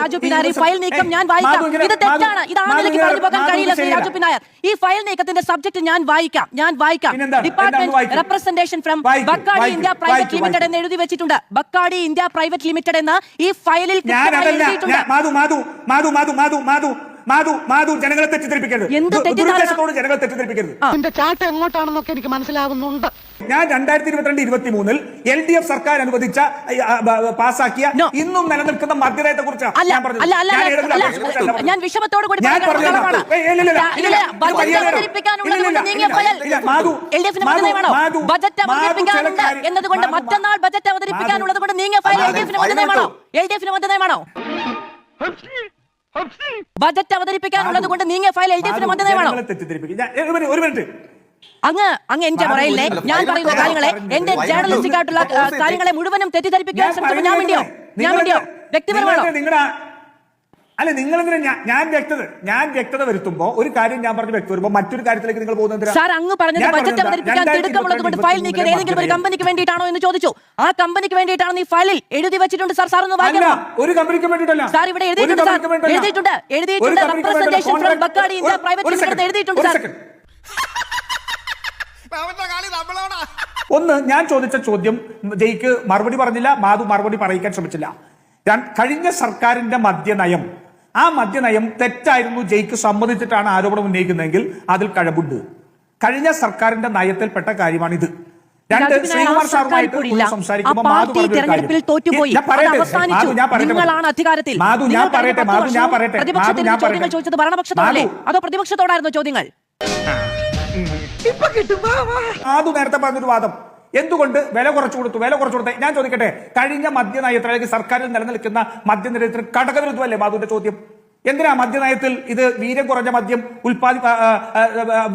രാജു പിനായർ ഈ ഫയൽ നീക്കം ഞാൻ വായിക്കാം. ഇത് തെറ്റാണ്. ഇത് ആ നിലയ്ക്ക് പറഞ്ഞു പോകാൻ കഴിയില്ല ശ്രീ രാജു പിനായർ. ഈ ഫയൽ നീക്കത്തിന്റെ സബ്ജക്ട് ഞാൻ വായിക്കാം. Department representation from Bacardi India private limited എന്ന് എഴുതി വെച്ചിട്ടുണ്ട്. ബക്കാഡി ഇന്ത്യ പ്രൈവറ്റ് ലിമിറ്റഡ് എന്ന ഈ ഫയലിൽ ജനങ്ങളെ തെറ്റിദ്ധരിപ്പിക്കരുത്. ജനങ്ങളെ തെറ്റിദ്ധരിപ്പിക്കരുത്. ചാട്ടം എങ്ങോട്ടാണെന്നൊക്കെ എനിക്ക് മനസ്സിലാവുന്നുണ്ട്. ഞാൻ 2022-23 LDF സർക്കാർ അനുവദിച്ച പാസാക്കിയ ഇന്നും നിലനിൽക്കുന്ന മദ്യനയത്തെ കുറിച്ചാണ് ഞാൻ വിഷമത്തോട് കൂടി ബജറ്റ് അവതരിപ്പിക്കാനുണ്ട് എന്നതുകൊണ്ട് മറ്റന്നാൾ ബജറ്റ് അവതരിപ്പിക്കാനുള്ളത് കൊണ്ട് നീങ്ങിയ ഫയൽ LDF-ന് മദ്യനയമാണോ? ബജറ്റ് അവതരിപ്പിക്കാനുള്ളത് കൊണ്ട് നീങ്ങിയ ഫയൽ LDF-ന് മദ്യനയമാണോ? ഒരു മിനിറ്റ് അങ്ങ് എന്റെ പറയില്ലേ, ഞാൻ പറയുന്ന കാര്യങ്ങളെ എന്റെ ജേർണലിസ്റ്റിക് ആയിട്ടുള്ള കാര്യങ്ങളെ മുഴുവനും തെറ്റിദ്ധരിപ്പിക്കാൻ ശ്രമിച്ചപ്പോൾ ഞാൻ വേണ്ടിയോ വ്യക്തിപരമാണോ? അല്ല, നിങ്ങളെന്തിനാ ഞാൻ വ്യക്തത വരുത്തുമ്പോ ഒരു കാര്യം ഞാൻ പറഞ്ഞ് വ്യക്തി വരുമ്പോ മറ്റൊരു കാര്യത്തിലേക്ക് നിങ്ങൾ പോകുന്നത് സാർ അങ്ങ് പറഞ്ഞത് ബജറ്റ് അവതരിപ്പിക്കാൻ തിടുക്കമുള്ളത് കൊണ്ട് ഫയൽ നീക്കിയത് ഏതെങ്കിലും ഒരു കമ്പനിക്ക് വേണ്ടിയിട്ടാണോ എന്ന് ചോദിച്ചു. ആ കമ്പനിക്ക് വേണ്ടിയിട്ടാണ് ഈ ഫയലിൽ എഴുതി വെച്ചിട്ടുണ്ട്. സാർ ഒന്ന് വായിക്കാമോ? ഒരു കമ്പനിക്ക് വേണ്ടിയിട്ടല്ല സാർ, ഇവിടെ എഴുതിയിട്ടുണ്ട് representation from Bacardi India private limited എഴുതിയിട്ടുണ്ട് സാർ. ഒന്ന്, ഞാൻ ചോദിച്ച ചോദ്യം ജയ്ക്ക് മറുപടി പറഞ്ഞില്ല, മാധു മറുപടി പറയിക്കാൻ ശ്രമിച്ചില്ല. കഴിഞ്ഞ സർക്കാരിന്റെ മദ്യനയം, ആ മദ്യനയം തെറ്റായിരുന്നു ജയ്ക്ക് സമ്മതിച്ചിട്ടാണ് ആരോപണം ഉന്നയിക്കുന്നതെങ്കിൽ അതിൽ കഴമ്പുണ്ട്. കഴിഞ്ഞ സർക്കാരിന്റെ നയത്തിൽപ്പെട്ട കാര്യമാണിത്. രണ്ട്, ശ്രീകുമാർ സാറുമായിട്ട് സംസാരിക്കുമ്പോൾ മാധു പ്രതിപക്ഷത്തോടായിരുന്നു ചോദ്യങ്ങൾ. മാധു നേരത്തെ പറഞ്ഞൊരു വാദം, എന്തുകൊണ്ട് വില കുറച്ചു കൊടുത്തേ? ഞാൻ ചോദിക്കട്ടെ, കഴിഞ്ഞ മദ്യനയത്തിൽ അല്ലെങ്കിൽ സർക്കാരിൽ നിലനിൽക്കുന്ന മദ്യനയത്തിന് ഘടകവിരുദ്ധമല്ലേ മാധുവിന്റെ ചോദ്യം? എന്തിനാ മദ്യനയത്തിൽ ഇത് വീര്യം കുറഞ്ഞ മദ്യം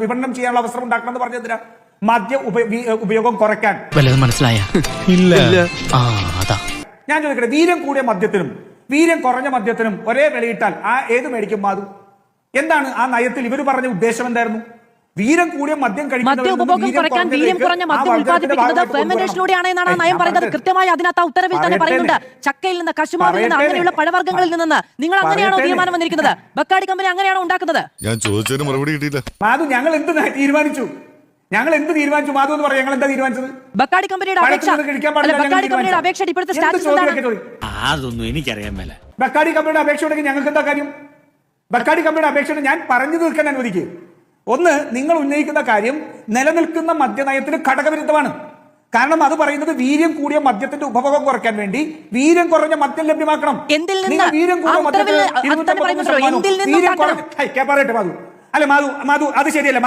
വിപണനം ചെയ്യാനുള്ള അവസരം ഉണ്ടാക്കണമെന്ന് പറഞ്ഞെന്തിനാ? മദ്യ ഉപയോഗം കുറയ്ക്കാൻ. മനസ്സിലായ ഞാൻ ചോദിക്കട്ടെ, വീര്യം കൂടിയ മദ്യത്തിനും വീര്യം കുറഞ്ഞ മദ്യത്തിനും ഒരേ വിലയിട്ടാൽ ഏത് മേടിക്കും മാധു? എന്താണ് ആ നയത്തിൽ ഇവർ പറഞ്ഞ ഉദ്ദേശം? എന്തായിരുന്നു? വീര്യം കൂടിയ മദ്യം മദ്യ ഉപഭോഗം കുറയ്ക്കാൻ വീര്യം കുറഞ്ഞ മദ്യം ഉത്പാദിപ്പിക്കുന്നത് ഫെർമെന്റേഷനിലൂടെയാണ് എന്നാണ് നയം പറയുന്നത്. കൃത്യമായി അതിനകത്ത് ആ ഉത്തരവിൽ തന്നെ പറയുന്നുണ്ട്. ചക്കയിൽ നിന്ന്, കശുമാവിൽ നിന്ന്, അങ്ങനെയുള്ള പഴവർഗ്ഗങ്ങളിൽ നിന്ന്. നിങ്ങൾ അങ്ങനെയാണോ തീരുമാനം വന്നിരിക്കുന്നത്? ബക്കാഡി കമ്പനി അങ്ങനെയാണോ ഉണ്ടാക്കുന്നത്? ഞാൻ ചോദിച്ചതിന് മറുപടി കിട്ടിയില്ല. മാധു, ഞങ്ങൾ എന്ത് തീരുമാനിച്ചു മാധു എന്ന് പറയാം. ഞങ്ങൾ എന്താ തീരുമാനിച്ചത്? ബക്കാഡി കമ്പനിയുടെ അപേക്ഷ ഇപ്പോഴത്തെ സ്റ്റാറ്റസ് എന്താണ്? അതൊന്നും എനിക്കറിയാൻ മേല. ബക്കാഡി കമ്പനിയുടെ അപേക്ഷ ഉണ്ടെങ്കിൽ ഞങ്ങൾക്ക് എന്താ കാര്യം? ബക്കാഡി കമ്പനിയുടെ അപേക്ഷ ഞാൻ പറഞ്ഞു തീർക്കാൻ അനുവദിക്കുക. ഒന്ന്, നിങ്ങൾ ഉന്നയിക്കുന്ന കാര്യം നിലനിൽക്കുന്ന മദ്യനയത്തിന് ഘടകവിരുദ്ധമാണ്. കാരണം അത് പറയുന്നത് വീര്യം കൂടിയ മദ്യത്തിന്റെ ഉപഭോഗം കുറയ്ക്കാൻ വേണ്ടി വീര്യം കുറഞ്ഞ മദ്യം ലഭ്യമാക്കണം. വീര്യം കൂടിയ മദ്യത്തിന് പറയട്ടെ മാധു. അല്ല മാധു അത് ശരിയല്ല.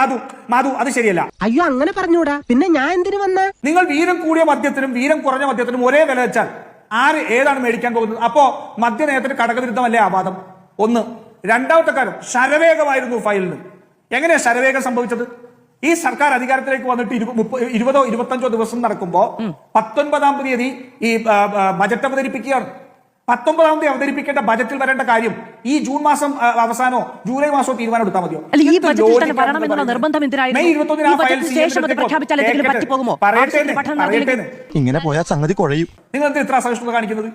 മാധു അത് ശരിയല്ല. അയ്യോ, അങ്ങനെ പറഞ്ഞൂടാ. പിന്നെ ഞാൻ എന്തിനു വന്ന? നിങ്ങൾ വീര്യം കൂടിയ മദ്യത്തിനും വീര്യം കുറഞ്ഞ മദ്യത്തിനും ഒരേ വില വെച്ചാൽ ഏതാണ് മേടിക്കാൻ പോകുന്നത്? അപ്പോ മദ്യനയത്തിന് ഘടകവിരുദ്ധമല്ലേ ആ വാദം? ഒന്ന്. രണ്ടാമത്തെ കാര്യം, ശരവേഗമായിരുന്നു ഫയലിന്. എങ്ങനെയാ ശരവേഗം സംഭവിച്ചത്? ഈ സർക്കാർ അധികാരത്തിലേക്ക് വന്നിട്ട് 20-25 ദിവസം നടക്കുമ്പോ 19-ാം തീയതി ഈ ബജറ്റ് അവതരിപ്പിക്കുകയാണ്. 19-ാം തീയതി അവതരിപ്പിക്കേണ്ട ബജറ്റിൽ വരേണ്ട കാര്യം ഈ ജൂൺ മാസം അവസാനോ ജൂലൈ മാസമോ തീരുമാനം എടുത്താൽ മതിയോ? ഇങ്ങനെ പോയാൽ സംഗതി കുഴയും. നിങ്ങൾ ഇത്ര അസഹിഷ്ണുത കാണിക്കുന്നത്?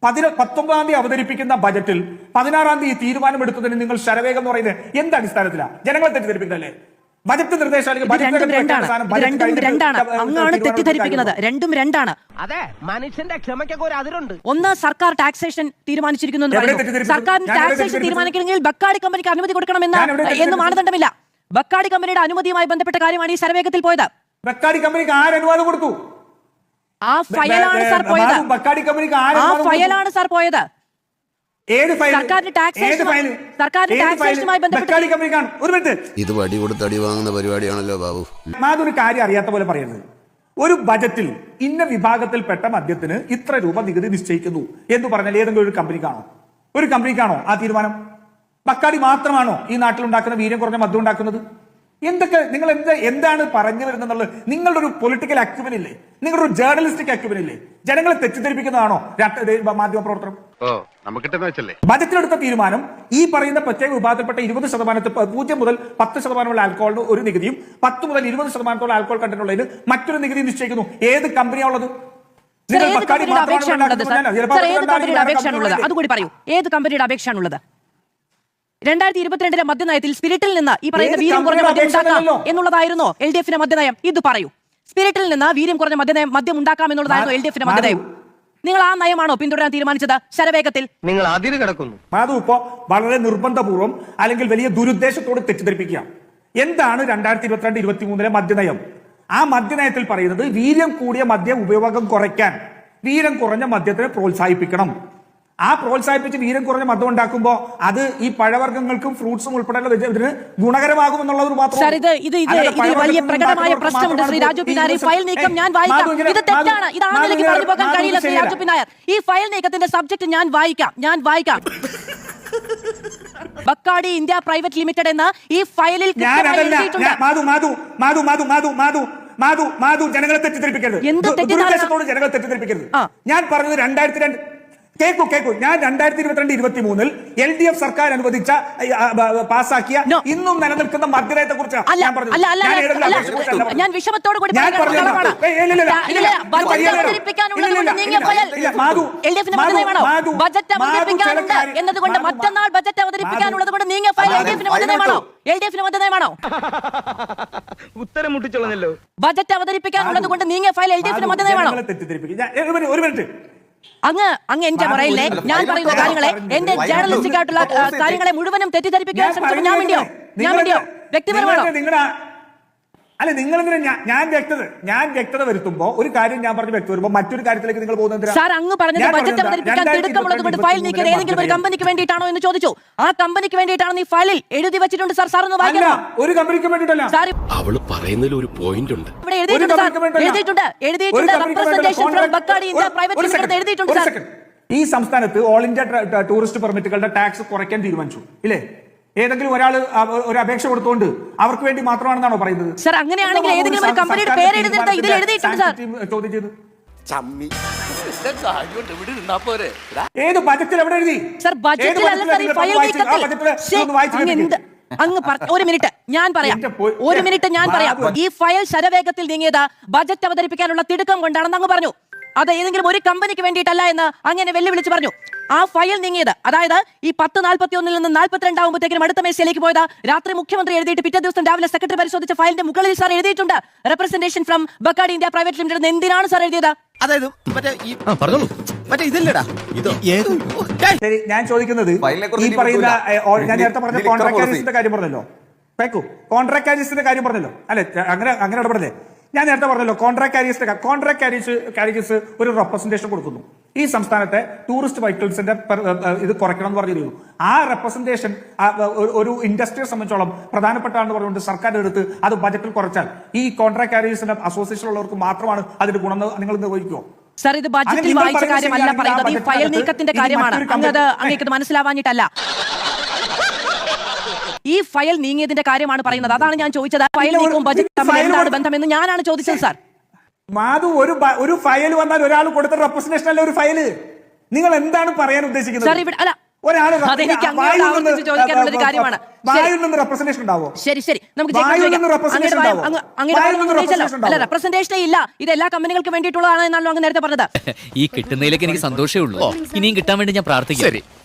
19-ാം തീയതി അവതരിപ്പിക്കുന്ന ബജറ്റിൽ 16-ാം തീയതി തീരുമാനമെടുത്തതിന് നിങ്ങൾ ശരവേഗം എന്ന് പറയുന്നത് എന്ത് അടിസ്ഥാനത്തിലാണ്? ജനങ്ങളെ തെറ്റിദ്ധരിപ്പിക്കുന്നതല്ലേ? ബജറ്റ് നിർദ്ദേശം രണ്ടും രണ്ടാണ്. അതെ, മനുഷ്യന്റെ ക്ഷമയ്ക്കൊക്കെ ഒരു അതിരുണ്ട്. ഒന്ന്, സർക്കാർ ടാക്സേഷൻ തീരുമാനിച്ചിരിക്കുന്നു. സർക്കാരിന് ടാക്സേഷൻ തീരുമാനിക്കണമെങ്കിൽ ബക്കാഡി കമ്പനിക്ക് അനുമതി കൊടുക്കണമെന്ന് മാനദണ്ഡമില്ല. ബക്കാഡി കമ്പനിയുടെ അനുമതിയുമായി ബന്ധപ്പെട്ട കാര്യമാണ് ഈ ശരവേഗത്തിൽ പോയത്. ബക്കാഡി കമ്പനിക്ക് അനുവാദം കൊടുത്തു? ആ ഫയലാണ് സാർ പോയത്. ബക്കാഡി കമ്പനിക്ക് ആ ഫയലാണ് സാർ പോയത്. ഏത് ഫയൽ? സർക്കാരിന്റെ ടാക്സേഷനുമായി ബന്ധപ്പെട്ട്. ഒരു മിനിറ്റ്, ഇത് വടി കൊടുത്ത് അടി വാങ്ങുന്ന പരിപാടിയാണല്ലോ ബാബു. മാതൊരു കാര്യം അറിയാത്ത പോലെ പറയുന്നത്. ഒരു ബജറ്റിൽ ഇന്ന വിഭാഗത്തിൽപ്പെട്ട മദ്യത്തിന് ഇത്ര രൂപ നികുതി നിശ്ചയിക്കുന്നു എന്ന് പറഞ്ഞാൽ ഏതെങ്കിലും ഒരു കമ്പനിക്കാണോ ആ തീരുമാനം? ബക്കാഡി മാത്രമാണോ ഈ നാട്ടിൽ ഉണ്ടാക്കുന്ന വീര്യം കുറഞ്ഞ മദ്യം ഉണ്ടാക്കുന്നത്? നിങ്ങൾ എന്താണ് പറഞ്ഞു വരുന്നത്? നിങ്ങളുടെ ഒരു പൊളിറ്റിക്കൽ അക്യുമൻ ഇല്ലേ? നിങ്ങളുടെ ഒരു ജേർണലിസ്റ്റിക് അക്യുമൻ ഇല്ലേ? ജനങ്ങളെ തെറ്റിദ്ധരിപ്പിക്കുന്നതാണോ മാധ്യമ പ്രവർത്തനം? ബജറ്റിലെടുത്ത തീരുമാനം ഈ പറയുന്ന പ്രത്യേക വിഭാഗത്തിൽപ്പെട്ട 20% 0 മുതൽ 10% ആൽക്കഹോളിന് ഒരു നികുതിയും 10 മുതൽ 20% ആൽക്കഹോൾ കണ്ടന്റുള്ളതിന് മറ്റൊരു നികുതി നിശ്ചയിക്കുന്നു. ഏത് കമ്പനിയാണുള്ളത്? സർ, ഏത് ബക്കാടി കമ്പനിയുടെ അപേക്ഷയാണുള്ളത് സർ? മാത്രമാണ് സർ, ഏത് കമ്പനിയുടെ വേറെ അപേക്ഷയാണുള്ളത് കമ്പനികളുണ്ട്. അതുകൂടി പറയൂ. ഏത് കമ്പനിയുടെ അപേക്ഷയാണുള്ളത്? 2022 മദ്യനയത്തിൽ സ്പിരിറ്റിൽ നിന്ന് ഈ പറയുന്ന ഏത് വീര്യം കുറഞ്ഞ മദ്യം കമ്പനിയുടെ ഉണ്ടാക്കാം അപേക്ഷയാണല്ലോ? എന്നുള്ളതായിരുന്നോ LDF-ന്റെ മദ്യനയം? ഇത് പറയൂ. സ്പിരിറ്റിൽ നിന്ന് വീര്യം കുറഞ്ഞ മദ്യം ഉണ്ടാക്കാം എന്നുള്ളതായിരുന്നു LDF-ന്റെ മദ്യനയം. നിങ്ങൾ ആ നയമാണോ പിന്തുടരാൻ തീരുമാനിച്ചത് ശരവേഗത്തിൽ? നിങ്ങൾ അതിര് കിടക്കുന്നു. മാധു ഇപ്പോ വളരെ നിർബന്ധപൂർവ്വം അല്ലെങ്കിൽ വലിയ ദുരുദ്ദേശത്തോട് തെറ്റിദ്ധരിപ്പിക്കുക. എന്താണ് 2022-23 മദ്യനയം? ആ മദ്യനയത്തിൽ പറയുന്നത് വീര്യം കൂടിയ മദ്യ ഉപയോഗം കുറയ്ക്കാൻ വീര്യം കുറഞ്ഞ മദ്യത്തിനെ പ്രോത്സാഹിപ്പിക്കണം. ആ പ്രോത്സാഹിപ്പിച്ച് വീര്യം കുറഞ്ഞ മദ്യം ഉണ്ടാക്കുമ്പോൾ അത് ഈ പഴവർഗ്ഗങ്ങൾക്കും ഫ്രൂട്ട്സും ഉൾപ്പെടെയുള്ള ഇതിന് ഗുണകരമാകുമെന്നുള്ളത് മാത്രം. സർ, ഇത് വലിയ പ്രകടമായ പ്രശ്നമുണ്ട് ശ്രീ രാജു പിന്നായർ. ഈ ഫയൽ നീക്കം ഞാൻ വായിക്കാം. ഇത് തെറ്റാണ്. ഇത് ആ നിലയ്ക്ക് പറഞ്ഞു പോകാൻ കഴിയില്ല ശ്രീ രാജു പിന്നായർ. ഈ ഫയൽ നീക്കത്തിന്റെ സബ്ജക്ട് ഞാൻ വായിക്കാം. ബക്കാടി ഇന്ത്യ പ്രൈവറ്റ് ലിമിറ്റഡ് എന്ന ഈ ഫയലിൽ മാധു ജനങ്ങളെ തെറ്റിദ്ധരിപ്പിക്കരുത്. ജനങ്ങളെ തെറ്റിദ്ധരിപ്പിക്കരുത്. ഞാൻ പറഞ്ഞത് 2002 കേക്കു ഞാൻ 2022-23 LDF സർക്കാർ അനുവദിച്ച പാസാക്കിയ ഇന്നും നിലനിൽക്കുന്ന മദ്യനയത്തെ കുറിച്ചാണ് ഞാൻ പറഞ്ഞത്. ഞാൻ വിഷമത്തോട് കൂടി ബജറ്റ് അവതരിപ്പിക്കാനുണ്ട് എന്നതുകൊണ്ട് മറ്റന്നാൾ ബജറ്റ് അവതരിപ്പിക്കാനുള്ളത് കൊണ്ട് നീങ്ങിയ ഫയൽ LDF-ന് മദ്യനയമാണോ? ഉത്തരം മുട്ടിച്ചോളഞ്ഞല്ലോ. ബജറ്റ് അവതരിപ്പിക്കാനുള്ളത് കൊണ്ട് നീങ്ങിയ ഫയൽ LDF-ന് മദ്യനയമാണോ? ഒരു മിനിറ്റ് അങ്ങ് എന്റെ പറയില്ലേ, ഞാൻ പറയുന്ന കാര്യങ്ങളെ, എന്റെ ജേർണലിസ്റ്റിക് ആയിട്ടുള്ള കാര്യങ്ങളെ മുഴുവനും തെറ്റിദ്ധരിപ്പിക്കാൻ ശ്രമിച്ചപ്പോൾ ഞാൻ വേണ്ടിയോ വ്യക്തിപരമാണോ? അല്ല, നിങ്ങൾ ഞാൻ വ്യക്തത വരുത്തുമ്പോ ഒരു കാര്യം ഞാൻ പറഞ്ഞ് വ്യക്തി വരുമ്പോ മറ്റൊരു കാര്യത്തിലേക്ക് നിങ്ങൾ പോകുന്നത്. സാർ, അങ്ങ് പറഞ്ഞത് ബജറ്റ് അവതരിപ്പിക്കാൻ തിടുക്കമുള്ളത് കൊണ്ട് ഫയൽ നീക്കിയത് ഏതെങ്കിലും ഒരു കമ്പനിക്ക് വേണ്ടിയിട്ടാണോ എന്ന് ചോദിച്ചു. ആ കമ്പനിക്ക് വേണ്ടിയിട്ടാണ് ഈ ഫയലിൽ എഴുതി വെച്ചിട്ടുണ്ട് സാർ. സാർ ഒന്ന് വായിക്കാമോ? ഒരു കമ്പനിക്ക് വേണ്ടിയിട്ടല്ല. അവള് പറയുന്നതിൽ ഒരു പോയിന്റ് ഉണ്ട്. ഇവിടെ എഴുതിയിട്ടുണ്ട് representation from Bacardi India private limited എഴുതിയിട്ടുണ്ട് സാർ. ഈ സംസ്ഥാനത്ത് ഓൾ ഇന്ത്യ ടൂറിസ്റ്റ് പെർമിറ്റുകളുടെ ടാക്സ് കുറയ്ക്കാൻ തീരുമാനിച്ചു ഇല്ലേ? ഏതെങ്കിലും ഒരാൾ ഒരു അപേക്ഷ കൊടുത്തുകൊണ്ട് അവർക്ക് വേണ്ടി മാത്രമാണെന്നാണോ പറയുന്നത്? സാർ, അങ്ങനെയാണെങ്കിൽ ഏതെങ്കിലും ഒരു കമ്പനിയുടെ പേര് എഴുതിയിട്ട് ഇതിൽ എഴുതിയിട്ടുണ്ട് സാർ. ചോദ്യം ചെയ്തു ഏത് ബജറ്റിൽ എവിടെ എഴുതി? സാർ, ബജറ്റിലല്ല സാർ, ഈ ഫയൽ നീക്കത്തിൽ. ഒരു മിനിറ്റ് ഞാൻ പറയാം. ഈ ഫയൽ ശരവേഗത്തിൽ നീങ്ങിയത് ബജറ്റ് അവതരിപ്പിക്കാനുള്ള തിടുക്കം കൊണ്ടാണെന്ന് അങ്ങ് പറഞ്ഞു. അത് ഏതെങ്കിലും ഒരു കമ്പനിക്ക് വേണ്ടിയിട്ടല്ല എന്ന് അങ്ങനെ വെല്ലുവിളിച്ച് പറഞ്ഞു. ആ ഫയൽ നീങ്ങിയത്, അതായത് ഈ 10:41 നിന്ന് 42 ആകുമ്പോഴത്തേക്കും അടുത്ത മേശയിലേക്ക് പോയത് രാത്രി മുഖ്യമന്ത്രി എഴുതിയിട്ട് പിറ്റേ ദിവസം രാവിലെ സെക്രട്ടറി പരിശോധിച്ച ഫയലിന്റെ മുകളിൽ സാർ എഴുതിയിട്ടുണ്ട് representation from Bacardi India private limited. എന്തിനാണ് സാർ എഴുതിയത്? അതായത് മറ്റേ ഇതല്ലേടാ ഇത്. ശരി, ഞാൻ ചോദിക്കുന്നത് ഈ പറയുന്ന ഞാൻ നേരത്തെ പറഞ്ഞ കോൺട്രാക്ട് കാരീസിന്റെ കാര്യം പറഞ്ഞല്ലോ. കോൺട്രാക്ട് കാരീസിന്റെ കാര്യം പറഞ്ഞല്ലോ. അല്ലെ, അങ്ങനെ ഇടപെടല്ലേ? ഞാൻ നേരത്തെ പറഞ്ഞല്ലോ, കോൺട്രാക്ട് കാരീജസ് ഒരു റെപ്രസെന്റേഷൻ കൊടുക്കുന്നു. ഈ സംസ്ഥാനത്തെ ടൂറിസ്റ്റ് വെഹിക്കിൾസിന്റെ ഇത് കുറയ്ക്കണം എന്ന് പറഞ്ഞിരുന്നു. ആ റെപ്രസെന്റേഷൻ ഒരു ഇൻഡസ്ട്രിയെ സംബന്ധിച്ചോളം പ്രധാനപ്പെട്ടാണെന്ന് പറഞ്ഞുകൊണ്ട് സർക്കാർ എടുത്ത് അത് ബജറ്റിൽ കുറച്ചാൽ ഈ കോൺട്രാക്ട് കാരീസിന്റെ അസോസിയേഷനുള്ളവർക്ക് മാത്രമാണ് അതിന്റെ ഗുണം നിങ്ങൾ നിർവഹിക്കുമോ? സാർ, ഇത് ബജറ്റിൽ വായിച്ച കാര്യമല്ല പറയുന്നത്, ഈ ഫയൽ നീക്കത്തിന്റെ കാര്യമാണ്. അങ്ങേക്കത് മനസ്സിലാവാഞ്ഞിട്ടല്ല. ഈ ഫയൽ നീങ്ങിയതിന്റെ കാര്യമാണ് പറയുന്നത്. അതാണ് ഞാൻ ചോദിച്ചത്. ഫയൽ നീക്കും ബജറ്റ് തമ്മിൽ എന്താണ് ബന്ധമെന്ന് ഞാനാണ് ചോദിച്ചത് സാർ. മാധു, ഒരു ഫയൽ വന്നാൽ ഒരാൾ കൊടുത്ത റെപ്രസെന്റേഷൻ അല്ല ഒരു ഫയല്. നിങ്ങൾ എന്താണ് പറയാൻ ഉദ്ദേശിക്കുന്നത്? സാർ, ഇവിടെ അല്ല, ചോദിക്കാനുള്ള ഒരു കാര്യമാണ്. റെപ്രസെന്റേഷൻ ഉണ്ടാവോ? ശരി, നമുക്ക് റെപ്രസെന്റേഷനേ ഇല്ല. ഇത് എല്ലാ കമ്പനികൾക്ക് വേണ്ടിയിട്ടുള്ളതാണ് എന്നാണല്ലോ അങ്ങ് നേരത്തെ പറഞ്ഞത്. ഈ കിട്ടുന്നതിലേക്ക് എനിക്ക് സന്തോഷമേ ഉള്ളൂ. ഇനിയും കിട്ടാൻ വേണ്ടി ഞാൻ പ്രാർത്ഥിക്കാം.